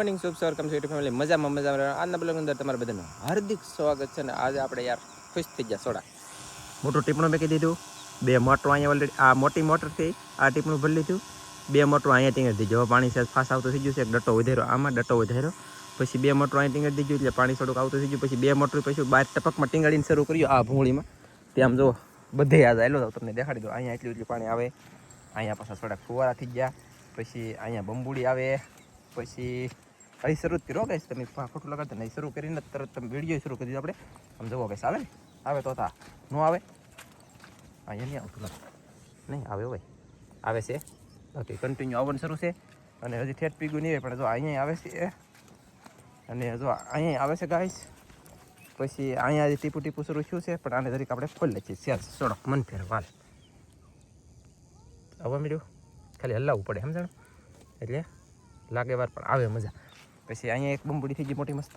Morning શુભ સવાર કમ છે family મજામાં આજના બ્લોગ અંદર તમારા બધાનું હાર્દિક સ્વાગત છે. ને આજે આપણે યાર ખુશ થઈ ગયા સોડા મોટું ટીપણું મેકી દીધું. 2 મોટર અહીંયા ઓલરેડી આ મોટી મોટરથી આ ટીપણું ભરી લીધું. 2 મોટર અહીંયા ટીંગર દીધું. પાણી છે ફાસ આવતું થઈ ગયું છે. એક ડટ્ટો વધાર્યો આમાં ડટ્ટો વધાર્યો પછી 2 મોટર અહીંયા ટીંગર દીધું એટલે પાણી થોડુંક આવતું થઈ ગયું. પછી 2 મોટર પછી બહાર ટપકમાં ટીંગાડીને શરૂ કર્યું આ ભૂંગળીમાં. ત્યાં આમ જો બધે યાદ આવેલો તો તમને દેખાડી દો. અહીંયા એટલું પાણી આવે. અહીંયા પાછા થોડાક ફુવારા થઈ ગયા. પછી અહીંયા બંબુડી આવે. પછી અહીં શરૂ જ કર્યો ગાઈસ. તમે ખોટું લગાડતા નહીં શરૂ કરીને તરત તમે વિડીયો શરૂ કરી દીધો આપણે. આમ જવો ગાઈસ આવે ને આવે તો તા ન આવે અહીંયા નહીં આવતું નહીં આવે ભાઈ આવે છે. બાકી કન્ટિન્યુ આવવાનું શરૂ છે અને હજી ઠેઠ પીગું નહીં પણ જો અહીંયા આવે છે અને જો અહીંયા આવે છે ગાઈસ. પછી અહીંયા ટીપું ટીપું શરૂ થયું છે પણ આને જરીક આપણે ખોલી લઈએ છીએ. સોડો મન ફેર વાલ આવવા મળ્યું ખાલી હલાવવું પડે સમજણ એટલે લાગે વાર પણ આવે મજા. પછી અહીંયા એક બંબુડી થઈ ગઈ મોટી મસ્ત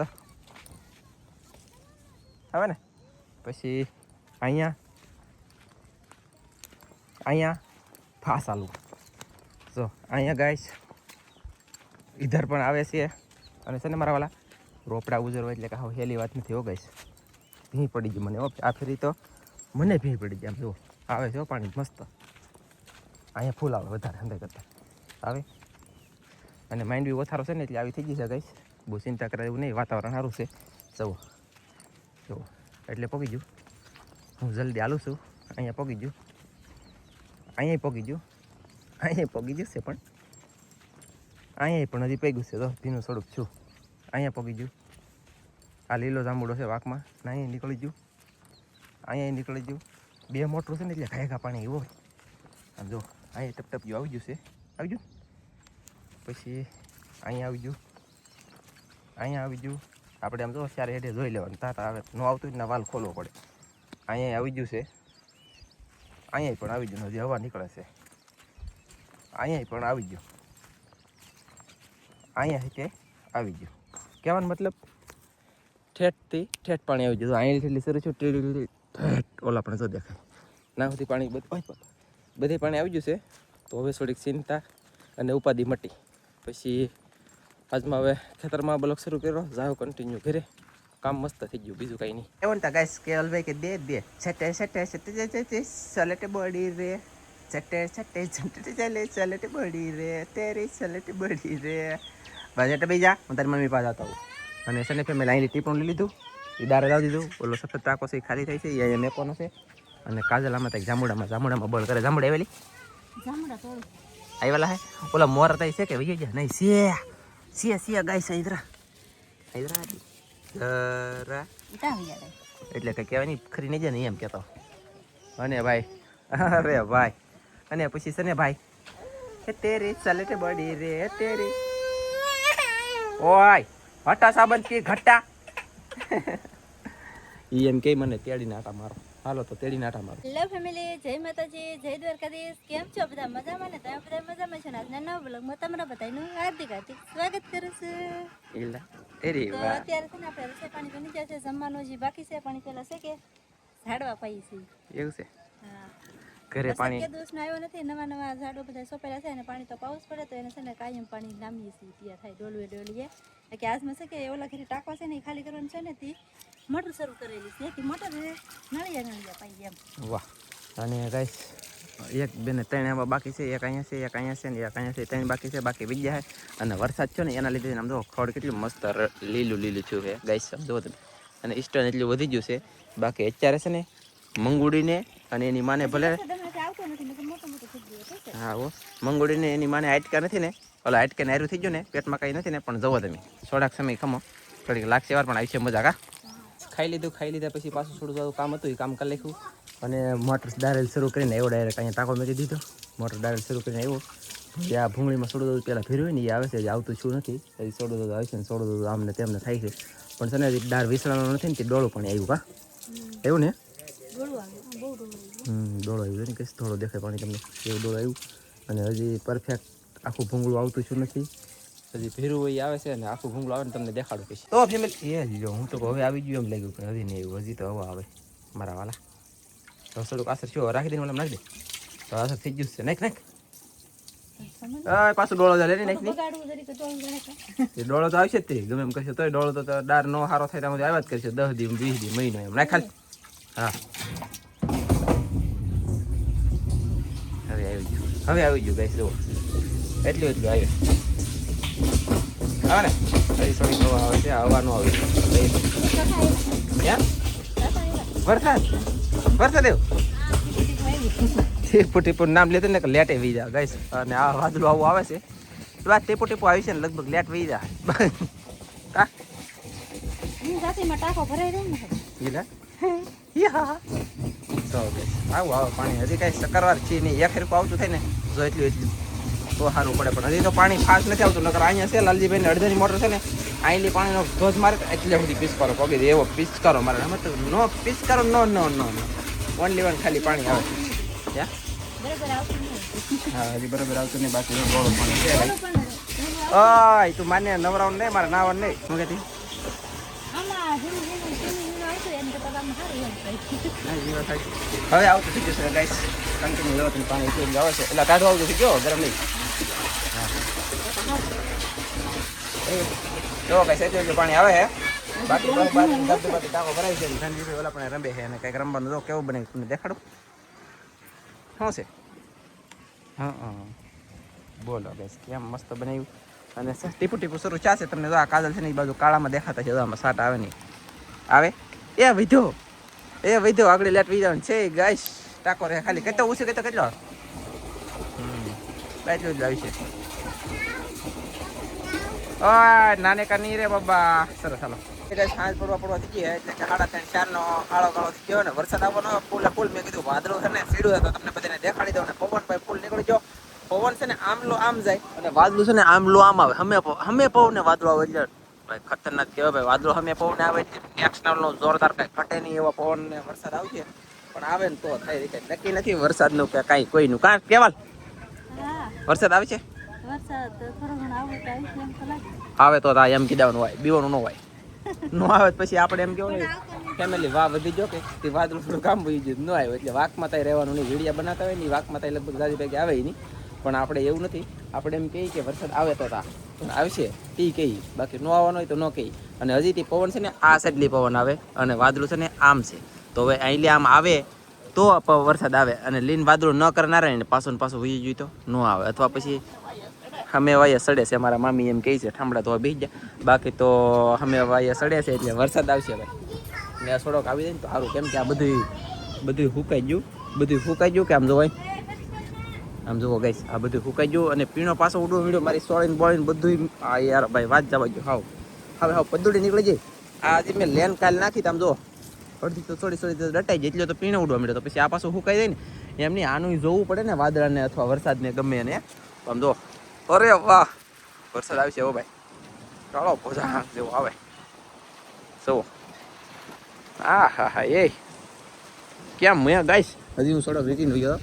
આવે ને. પછી અહીંયા ફાસ આલુ જો અહીંયા ગાઈસ ઈધર પણ આવે છે. અને છે ને મારા વાલા રોપડા ઉજરવા એટલે કે હા હેલી વાત નથી હો ગાઈસ. ભીં પડી ગઈ મને આ ફેરી તો મને ભીં પડી ગઈ. આમ જો આવે છે પાણી મસ્ત. અહીંયા ફૂલ આવે વધારે અંદર કરતાં આવે અને માઇન્ડ બી વધારો છે ને એટલે આવી થઈ ગઈ છે ગાઈસ. બહુ ચિંતા કરે એવું નહીં વાતાવરણ સારું છે. જુઓ એટલે પગી ગયું. હું જલ્દી આલું છું. અહીંયા પગી ગયું અહીંયા પગી ગયું અહીંયા પગી જશે પણ અહીંયા પણ હજી પગ્યું છે તો ભીનું થોડુંક છું. અહીંયા પગી ગયું. આ લીલો જાંબુડો છે વાંકમાં અહીંયા નીકળી ગયું. અહીંયા નીકળી ગયું. 2 મોટરું છે ને એટલે ઘાયગા પાણી એવું હોય. આમ જો અહીંયા ટપટપિયું આવી ગયું છે આવી ગયું. પછી અહીંયા આવી ગયું અહીંયા આવી ગયું. આપણે આમ જો ચારે હેઠે જોઈ લેવાનું તાતા આવે ન આવતું જ ના વાલ ખોલવો પડે. અહીંયા આવી ગયું છે. અહીંયા પણ આવી ગયું હજી હવા નીકળે છે. અહીંયા પણ આવી ગયું. અહીંયા કે આવી ગયું કહેવાનો મતલબ ઠેઠથી ઠેઠ પાણી આવી ગયું. અહીંયા એટલી શરૂ છે ઠેઠ ઓલા પણ જો દેખાય ના સુધી પાણી બધે પાણી આવી ગયું છે. તો હવે થોડીક ચિંતા અને ઉપાધિ મટી. પછી આજમાં હવે ખેતરમાં બ્લોક શરૂ કર્યો જાઓ કન્ટિન્યુ ઘરે કામ મસ્ત થઈ ગયું બીજું કંઈ નહીં. એવું ને ગાઈસ કે અલભાઈ કે દે છટે છટે છટે સલેટે બોડી રે છટે છટે છટે ચાલે સલેટે બોડી રે તેરી સલેટે બોડી રે બજેટ બીજા હું તારી મમ્મી પાસે આવતા હોઉં. અને સને મેં લાઈન ટીપણું લઈ લીધું. એ દારે લાવી દીધું. ઓલો સફેદ ટાંકો છે એ ખાલી થાય છે એ અહીંયા મેપવાનો છે. અને કાજલ આમાં ત્યાં જામુડામાં બળ કરે. જામુડા આવેલી આવેલા હે ઓલા મોર હતા છે કે વહી ગયા નહીં સિયા ગાય છે ઇધરા એટલે કઈ કહેવાય નહીં ખરી નહીં જાય ને એમ કહેતો. અને ભાઈ અરે ભાઈ અને પછી છે ને ભાઈ તેરી સલેટે બડી રે તેરી ઓય હટા સાબન કી ઘટ્ટા ઈ એમ કે મને તેડીને આટા મારો. હાલો તો તેડીને આટા મારો. હેલો ફેમિલી, જય માતાજી, જય દ્વારકાધીશ. કેમ છો બધા? મજામાં ને? તમે બધા મજામાં છો ને? આજના નવા બ્લોગમાં તમારા બધાનું હાર્દિક સ્વાગત કરું છું. તો અત્યારે છે ને આપણે રસોઈ પાણી બની જશે. જમવાનું જે બાકી છે પાણી પેલા છે કે ઝાડવા પાઈ છે એવું છે. હા ઘરે પાણી કે દોષ આવ્યો નથી. નવા ઝાડો બધા સોંપેલા છે અને પાણી તો પાવું પડે તો એને છે ને કાયમ પાણી નામીએ છીએ ત્યાં થાય ડોલીએ કે આજમાં છે કે ઓલા ઘરે ટાંકવા છે ને એ ખાલી કરવાનું છે ને તે મોટર શરૂ કરેલી છે તે મોટર નળિયા પાઈ એમ. વાહ. અને ગાઈસ એક બેને 3 આવા બાકી છે. એક અહીંયા છે એક અહીંયા છે ને એક અહીંયા છે. 3 બાકી છે બાકી બીજા છે. અને વરસાદ છે ને એના લીધે આમ જો ખડ કેટલું મસ્ત લીલું છું છે ગાઈસ સમજો તમે. અને સ્ટોન એટલું વધી ગયું છે. બાકી અત્યારે છે ને મંગુડીને અને એની માને ભલે હા હો મંગુડીને એની માને હાટકા નથી ને ઓલા હાટકે નાયરું થઈ ગયું ને પેટમાં કાંઈ નથી ને પણ જવો તમે થોડાક સમય ખમો થોડીક લાગશે વાર પણ આવી છે મજા. કા ખાઈ લીધા પછી પાછું થોડું બધું કામ હતું એ કામ કરી નાખ્યું. અને મોટર ડાયરેલ શરૂ કરીને આવ્યો. ડાયરેક્ટ અહીંયા ટાંકો મેકી દીધો. મોટર ડાયરેલ શરૂ કરીને આવ્યો. જે આ ભૂંગળીમાં સોડું દૂધ પહેલાં ફેરવ્યું ને એ આવે છે જે આવતું શું નથી એ સોડું દૂધ આવે છે ને સોડું દૂધ આમને તેમને થાય છે પણ છે ને દાળ વિસરાનો નથી ને તે ડોળું પણ આવ્યું. કા એવું ને ડોળો આવ્યું ને કે થોડો દેખાય પાણી તમને એવું ડોળો આવ્યું. અને હજી પરફેક્ટ આખું ભૂંગળું આવતું શું નથી હજી ભેરું એ આવે છે ને આખું ભૂંગળું આવે ને તમને દેખાડું પછી. તો ફેમિલી એ જો હું તો હવે આવી ગયું એમ લાગ્યું પણ હજી નહીં એવું હજી તો હવા આવે મારા વાલા. તો થોડુંક આસર શું રાખી દઈને ઓલા નાખી દે તો આસર થઈ ગયું છે. નાખ પાછું ડોળો જાય લેની નાખી બગાડવું જરીક ડોળું જાય તો. એ ડોળો તો આવશે જ તે ગમે એમ કરશે તોય ડોળો તો ડાર નો હારો થાય ત્યાં આવ્યા જ કરશે 10 દી 20 દી મહિનો એમ નાખ ખાલી હા હવે આવી ગયું ગાઈસ જુઓ એટલું આવ્યું આવે ને થોડી હવા આવે છે હવા નો આવે વરસાદ એવું ટીપુ ટીપુ નામ લેતો ને કે લેટે વી જા ગાઈસ અને આ વાદળું આવું આવે છે તો આ ટીપુ ટીપુ આવી છે ને લગભગ લેટ વી જા હા રાતીમાં ટાંકો ભરાઈ જાય ને ઈલા યા તો આવું આવે પાણી હજી કાંઈ સકરવાર છે નહીં એક હરખું આવતું થાય ને જો એટલું તો સારું પડે પણ હજી તો પાણી ફાસ્ટ નથી આવતું નકર અહીંયા છે લાલજીભાઈ અડધાની મોટર છે ને અહીંલી પાણીનો ધોધ મારે એટલે સુધી પિચકારો પગી એવો પિચકારો મારે મતલબ નો પિચકારો નો ઓનલી વન ખાલી પાણી આવે છે હા હજી બરાબર આવતું નહીં બાકી ગોળો પાણી છે ભાઈ તું માન્ય નવરાውን નહીં મારે નાવાનું નહીં શું કહેતી હવે આવતું થઈ જશે ગાઈસ કન્ટિન્યુ લેવાથી પાણી ઉતરી આવે છે એટલે કાઢો આવતું થઈ ગયો ગરમ નહીં જો ગાઈસ એટલે પાણી આવે છે બાકી ટાંકો ભરાય છે ધનજીભાઈ ઓલા પણ રમે છે અને કંઈક રમવાનું જો કેવું બને તમને દેખાડું શું છે હા બોલો ગાઈસ કેમ મસ્ત બનાવ્યું અને ટીપુ ટીપુ શરૂ ચાશે તમને જો આ કાજલ છે ને એ બાજુ કાળામાં દેખાતા છે આમાં સાટ આવે નહીં આવે એ વિધો આગળ લેટ વી જવાનું છે ગાઈસ ટાકો રે ખાલી કેટલો ઓછું કેટલો એટલું જ આવી છે ઓય નાને કા નહીં રે બાબા સરસ ચાલો સાંજ પડવા થઈ ગયા એટલે કે 3:30 4 નો આળો ગાળો થઈ ગયો ને વરસાદ આવવાનો ફૂલ મેં કીધું વાદળો છે ને સીડું તો તમને બધાને દેખાડી દઉં ને પવન ભાઈ ફૂલ નીકળી ગયો પવન છે ને આમલો આમ જાય અને વાદળું છે ને આમલો આમ આવે હમે પવન ને વાદળો આવે એટલે ભાઈ ખતરનાક કહેવાય ભાઈ વાદળો હમે પવન આવે નેક્સ્ટ નો જોરદાર કઈ ઘટે નહીં એવા પવન ને વરસાદ આવશે પણ આવે ને તો થાય કઈ નક્કી નથી વરસાદનું કે કાંઈ કોઈનું કાં કેવાલ વરસાદ આવે છે આવે તો એમ કીધવાનું હોય બીવાનું ન હોય નો આવે પછી આપણે એમ કેવું ફેમિલી વાહ વધી જો કે તે વાદળું થોડું કામ વહી ગયું ન આવ્યું એટલે વાકમાં તાઈ રહેવાનું નહીં વિડીયા બનાવતા હોય ને વાકમાં તાઈ લગભગ દાદી પૈકી આવે નહીં પણ આપણે એવું નથી આપણે એમ કહીએ કે વરસાદ આવે તો આવશે તે કહી બાકી ન આવવાનો હોય તો ન કહી અને હજી તે પવન છે ને આ સાઈડલી પવન આવે અને વાદળું છે ને આમ છે તો હવે અહીંલી આમ આવે તો વરસાદ આવે અને લીન વાદળું ન કરનાર ને પાછું વહી ગયું તો ન આવે અથવા પછી અમે વાયે સડે છે મારા મામી એમ કહે છે ઠામડા તો બેસી જાય બાકી તો અમે વાયે સડે છે એટલે વરસાદ આવશે ભાઈ ને થોડોક આવી જાય ને તો સારું કેમ કે આ બધું સુકાઈ ગયું કે આમ જોવાય આમ જુઓ ગાઈસ આ બધું સુકાઈ ગયું અને પીણો પાછો ઉડો વીડો મારી સોળીને બોળીને બધું આ યાર ભાઈ વાત જવા ગયો હવે પદુડી નીકળી જાય આ જે મેં લેન કાલ નાખી આમ જો અડધી તો થોડી ડટાઈ જાય એટલે તો પીણો ઉડવા મળ્યો તો પછી આ પાછું સુકાઈ જાય ને એમ નહીં આનું જોવું પડે ને વાદળાને અથવા વરસાદને ગમે એને આમ જો અરે વાહ વરસાદ આવશે હો ભાઈ ચાલો પોઝા જેવો આવે સો હા એ કેમ મેં ગાઈશ હજી હું થોડો વીટીને ગયો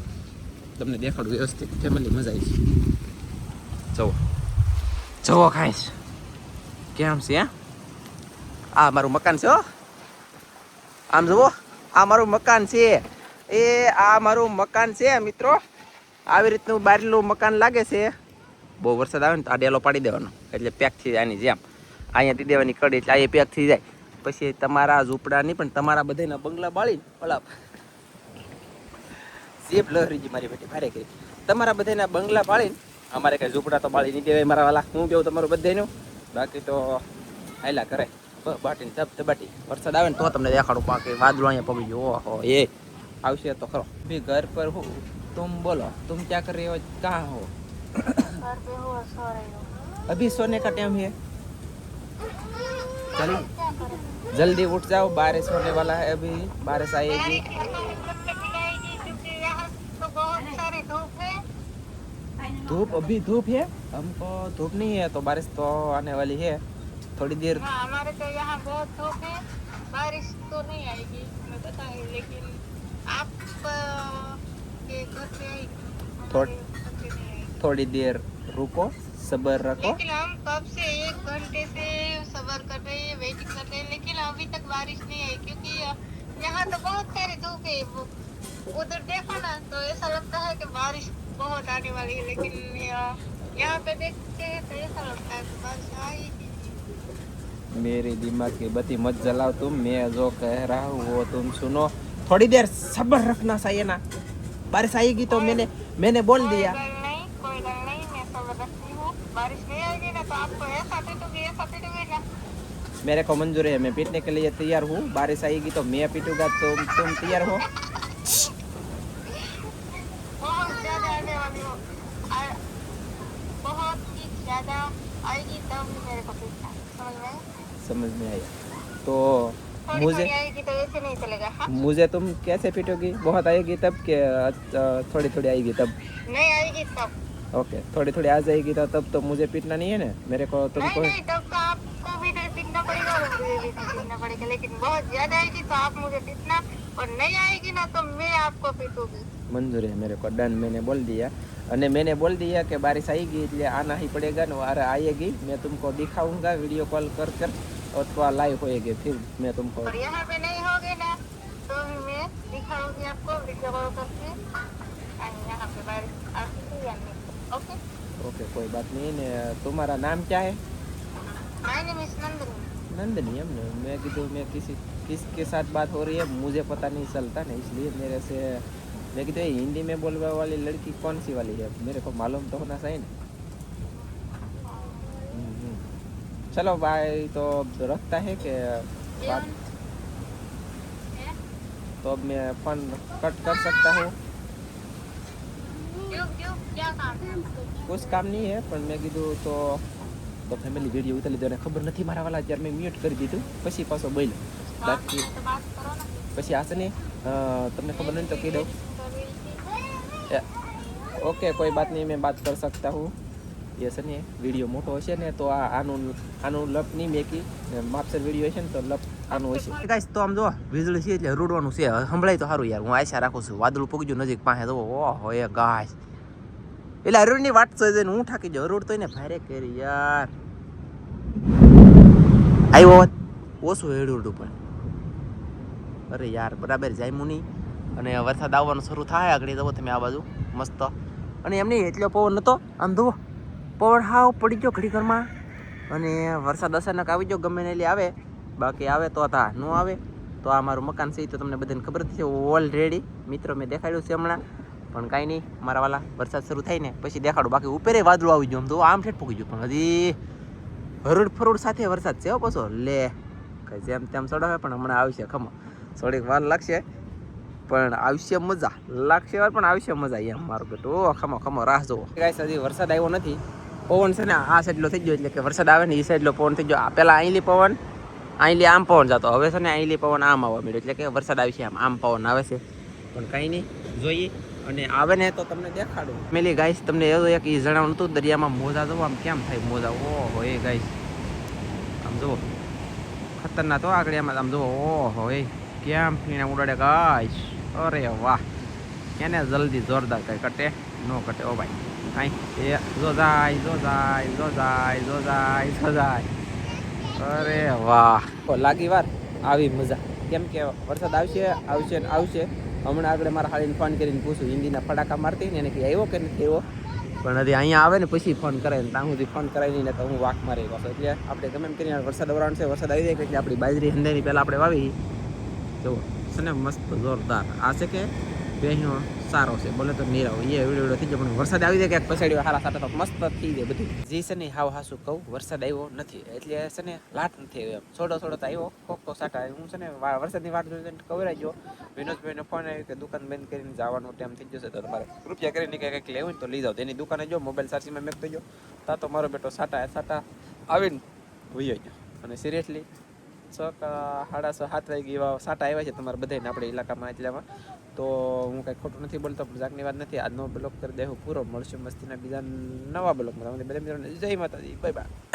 તમને દેખાડું વ્યવસ્થિત ફેમિલી મજા આવી છે જવો ખાઈશ કેમ છે આ મારું મકાન છે હો આમ જુઓ આ મારું મકાન છે આ મારું મકાન છે મિત્રો આવી રીતનું બારેલું મકાન લાગે છે બહુ વરસાદ આવે ને તો આ ડેલો પાડી દેવાનો એટલે પેક થઈ જાય આની જેમ અહીંયાથી દેવાની કડી એટલે અહીંયા પેક થઈ જાય પછી તમારા ઝૂંપડા નહીં પણ તમારા બધાના બંગલા બાળીને ઓલા સેફ લહરીજી મારી બેટી ભારે કરી તમારા બધાના બંગલા બાળીને અમારે કઈ ઝૂંપડા તો બાળી નહીં દેવાય મારા વાલા હું કેવું તમારું બધાનું બાકી તો હાયલા કરે બાટીને ધબધબાટી વરસાદ આવે ને તો તમને દેખાડું પાકે વાદળો અહીંયા પગી ગયો ઓહો એ આવશે તો ખરો ભી ઘર પર હું तुम बोलो तुम क्या कर रहे हो कहाँ हो घर पे हो सो रही हो अभी सोने का टाइम है चलिए जल्दी उठ जाओ बारिश होने वाला है अभी बारिश आएगी धूप अभी धूप है हमको धूप नहीं है तो बारिश तो आने वाली है थोड़ी देर हमारे तो यहाँ बहुत धूप है बारिश तो नहीं आएगी मैं बताऊँ लेकिन आप के घर पे आएगी थोड़ी देर रुको सब्र रखो लेकिन हम कब से 1 घंटे से सब्र कर रहे हैं वेटिंग कर रहे हैं लेकिन अभी तक बारिश नहीं आई क्योंकि यहाँ तो बहुत सारी धूप है उधर देखो ना तो ऐसा लगता है कि बारिश बहुत आने वाली है, लेकिन यहाँ पे देखते हैं तो ऐसा लगता है बारिश आएगी। मेरे दिमाग की बत्ती मत जलाओ तुम, मैं जो कह रहा हूँ वो तुम सुनो, थोड़ी देर सब्र रखना चाहिए ना, बारिश आएगी तो मैंने बोल दिया। कोई गल नहीं, मैं सब्र रखती हूँ। बारिश नहीं आएगी ना तो आपको ऐसा पीटूंगी ना। मेरे को मंजूर है, मैं पीटने के लिए तैयार हूँ, बारिश आएगी तो मैं पीटूंगा, तो तुम तैयार हो? बहुत ज्यादा आने वाली हो, बहुत ही ज्यादा आएगी तब मेरे को पीटना, समझ में? समझ में आया। तो थोड़ी मुझे आएगी तो ऐसे नहीं चलेगा। हाँ? मुझे तुम कैसे पीटोगी? बहुत आएगी तब के थोड़ी थोड़ी आएगी तब? नहीं आएगी तब। ओके, थोड़ी थोड़ी आ जाएगी तो तब तो मुझे पीटना नहीं है ना, मेरे को तुमको। नहीं तब तो आपको भी नहीं पीटना पड़ेगा और मुझे भी नहीं पीटना पड़ेगा, लेकिन बहुत ज्यादा आएगी तो आप मुझे पीटना, और नहीं आएगी ना तो मैं आपको पीटूंगी। मंजूर है मेरे को, डन, मैंने बोल दिया। અને मैंने बोल दिया कि बारिश आएगी એટલે आना ही पड़ेगा ना, और आएगी मैं तुमको दिखाऊंगा वीडियो कॉल कर अथवा लाइव होएगी, फिर मैं तुमको। और यहाँ पे नहीं होगे ना तो भी मैं दिखाऊंगी आपको वीडियो कॉल करके, यहाँ पे बारिश आती है या नहीं। ओके ओके, कोई बात नहीं ने। तुम्हारा नाम क्या है? My name is Nandini. Nandini, हमने मैं कीधु मैं किसके साथ बात हो रही है मुझे पता नहीं चलता ना, इसलिए मेरे से मैं कीधु हिंदी में बोलने वाली लड़की कौन सी वाली है, मेरे को मालूम तो होना चाहिए ना। चलो भाई, तो रखता है कि बात, तो अब मैं फोन कट कर सकता हूँ? क्यों क्या काम है? कुछ काम नहीं है, पर मैं कीधु तो फैमिली वीडियो उतारी दो, खबर नहीं मारा वाला અત્યારે મેં મ્યુટ કરી દીધું, પછી પાછો બોલ્યો બાકી तो बात करो ना। પછી આશે ને તમને ખબર नहीं तो કહી દઉં। ओके, कोई बात नहीं, मैं बात कर सकता हूँ। ये છે ને વિડીયો મોટો હશે ને તો આનું લપ નહીં મેકી, માપસર વિડીયો હશે ને તો લપ આનું હશે ગાઈસ। તો આમ જો વીજળી છે એટલે રૂડવાનું છે, સંભળાય તો સારું યાર, હું આશા રાખું છું વાદળું પગજ્યું નજીક પાસે જો, ઓહો એ ગાઈસ, એટલે હરુડની વાત છે ને હું થાકી જાઉં, હરુડ તો એને ભારે કરી યાર, આવ્યો ઓછું હેડું પણ, અરે યાર બરાબર જામ્યું નહીં, અને વરસાદ આવવાનું શરૂ થાય આગળ જવો તમે આ બાજુ મસ્ત, અને એમ નહીં એટલો પવન નહોતો, આમ જુઓ પવન હાવ પડી ગયો ઘડી ઘરમાં, અને વરસાદ અચાનક આવી ગયો, ગમે ને એટલે આવે, બાકી આવે તો હતા, ન આવે તો આ મારું મકાન છે એ તો તમને બધાને ખબર જ છે ઓલરેડી મિત્રો, મેં દેખાડ્યું છે હમણાં, પણ કાંઈ નહીં મારા વાલા, વરસાદ શરૂ થાય ને પછી દેખાડું, બાકી ઉપરે વાદળું આવી ગયું, આમ તો આમ ઠેઠ પૂકી ગયું, પણ હજી હરુડ ફરુડ સાથે વરસાદ છે હો પાછો, લે કઈ જેમ તેમ ચડાવે, પણ હમણાં આવશે, ખમો થોડીક વાર લાગશે પણ આવશે મજા, લાગશે વાર પણ આવશે મજા, એમ મારું બેટું, ઓ ખમો ખમો રાહ જોવો ગાઈસ, હજી વરસાદ આવ્યો નથી, પવન છે ને આ સાઈડલો થઈ ગયો, એટલે કે વરસાદ આવે ને એ સાઈડલો પવન થઈ ગયો, પેલા અહીંલી પવન અહીંલી આમ પવન જતો, હવે છે ને અહીંલી પવન આમ આવવા મળ્યો, એટલે કે વરસાદ આવશે આમ પવન આવે છે, પણ કાંઈ નહીં જોઈએ, અને આવે ને તો તમને દેખાડું મેલી ગાઈસ, તમને એવું એક એ જણાવવાનું હતું, દરિયામાં મોજા જવો આમ કેમ થાય મોજા, ઓહો એ ગાઈસ આમ જુઓ ખતરનાક, તો આગળ એમાં આમ જુઓ, ઓહો એ કેમ ફીણા ઉડાડે ગાઈસ, અરે વાહ, એને જલ્દી જોરદાર કઈ કટે નો કટે, ઓ ભાઈ કાંઈ એ જો જાય જો જાય જો જાય જો જાય જો જાય, અરે વાહ લાગી વાર આવી મજા, કેમ કે વરસાદ આવશે આવશે ને આવશે, હમણાં આગળ મારા હાળીને ફોન કરીને પૂછું, હિન્દીના ફટાકા મારતી ને એને કે આવ્યો કે નથી આવ્યો, પણ હજી અહીંયા આવે ને પછી ફોન કરે ને ત્યાં સુધી ફોન કરાવી નહીં ને તો હું વાક મારી પાછો, એટલે આપણે ગમે એમ કરીને વરસાદ વરાણ છે, વરસાદ આવી જાય એટલે આપણી બાજરી હંદેની પહેલાં આપણે વાવી જુઓ છે ને મસ્ત જોરદાર, આ છે કે બેહનો સારો છે, બોલે તો નીરાવ એ વિડીયો થઈ જાય, પણ વરસાદ આવી જાય કે પછાડ્યો હારા સાટા તો મસ્ત થઈ જાય બધું, જી છે ને હાવ હાસું કહું વરસાદ આવ્યો નથી, એટલે છે ને લાટ નથી આવ્યો, એમ થોડો તો આવ્યો કોક સાટા, હું છે ને વરસાદની વાટ જોઈને ખબર ગયો, વિનોદભાઈનો ફોન આવ્યો કે દુકાન બંધ કરીને જવાનો ટાઈમ થઈ જશે, તો તમારે રૂપિયા કરીને કંઈક લેવું ને તો લઈ જાઓ, તેની દુકાને જો મોબાઈલ ચાર્જિંગમાં મેકતો ગયો, તા તો મારો બેટો સાટા આવીને વયો ગયો, અને સિરિયસલી 6:30-7 વાગે એવા સાટા આવ્યા છે તમારે બધાને આપણે ઇલાકામાં, એટલામાં તો હું કાંઈ ખોટું નથી બોલતો, પણ જાગની વાત નથી, આજનો બ્લોગ કરી દેવું પૂરો, મળશું મસ્તીના બીજા નવા બ્લોગમાં, તમને બધા મિત્રોને જય માતાજી, બાય બાય.